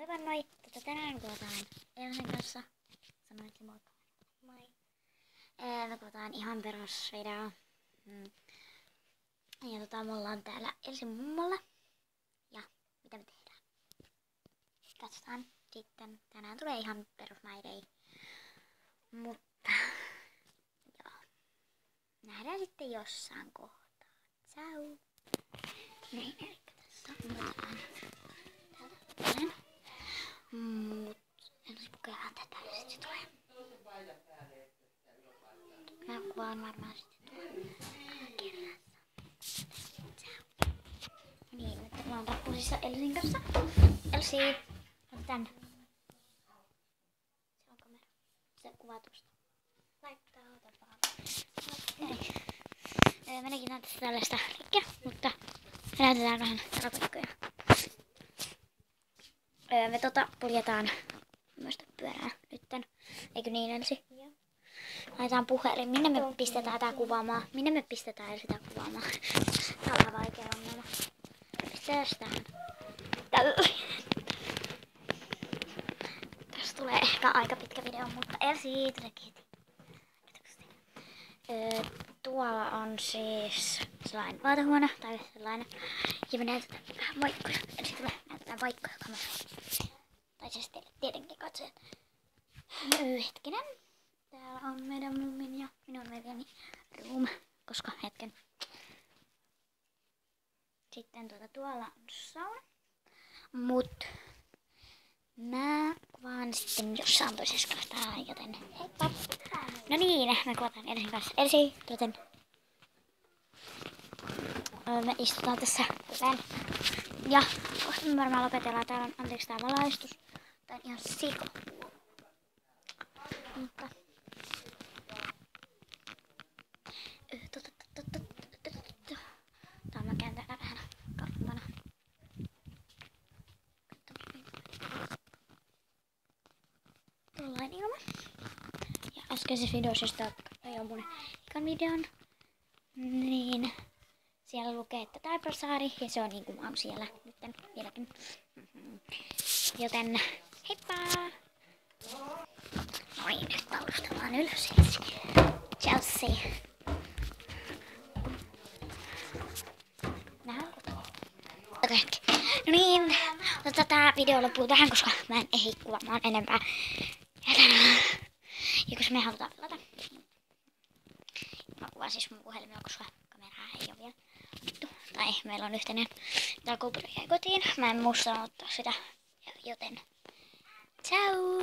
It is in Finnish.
Moikka moi! Tänään kuvataan Elsen kanssa. Sanoitko moikka? Moi! Me kuvataan ihan perusvideo. Ja me ollaan täällä Elsin mummolla. Ja mitä me tehdään? Katsotaan sitten. Tänään tulee ihan perusmaidei. Mutta joo. Nähdään sitten jossain kohtaa. Ciao! Näin, elikkä tässä kuvataan. Mut en olisi kokeillaan tätä, niin sit se tulee. Mä kuvaan varmaan sitten tuolla kerrassa. Niin, nyt mä oon rappusissa Elsin kanssa. Elsi, ota tänne. Se on kamera. Se kuvaa tuosta. Laittaa, ota vaan. Okei. Menekin näyttää tällaista liikkeä, mutta me näytetään vähän tarakoikkoja. Me puljetaan tämmöstä pyörää nytten. Eikö niin, Elsi? Joo. Laitetaan puhelin. Minne me pistetään tää kuvaamaan? Minne me pistetään sitä kuvaamaan? Tää on vaikea ongelma. Pistetään tähän. Tästä tulee ehkä aika pitkä video, mutta Elsi, teki. Tuolla on siis sellainen vaatehuone tai sellainen. Ja me näytetään vähän vaikkoja. Eli sitten me näytetään vaikkoja kameraan. Tai siis teille tietenkin katsojat. Hetkinen. Täällä on meidän mummin ja minun veljeni room. Koska hetken. Sitten tuolla on sauna. Mut mä kuvaan sitten jossain toisessa kohtaa, joten heippa! No niin, me kuvataan Elsin kanssa. Elsi, joten me istutaan tässä joten. Ja kohta me varmaan lopetellaan. Täällä on, anteeksi tää valaistus. Tää on ihan siko. Mutta tää mä käyn täällä vähän kauempana. Tuollain ilma. Ja äskeisessä videossa, josta on mun ekan videon, niin siellä lukee, että Taiparsaari, ja se on niin kuin mä oon siellä nytten vieläkin. Joten heippa! Noin, nyt taustellaan ylös Chelsea. No niin, tää video loppuu tähän, koska mä en ehdi kuvaamaan enempää. Ja koska me halutaan pelata. Mä kuvaan siis mun puhelimella, koska kameraa ei ole vielä otettu. Tai meillä on yhteinen. Tää GoPro jäi kotiin. Mä en muistanut ottaa sitä. Joten ciao!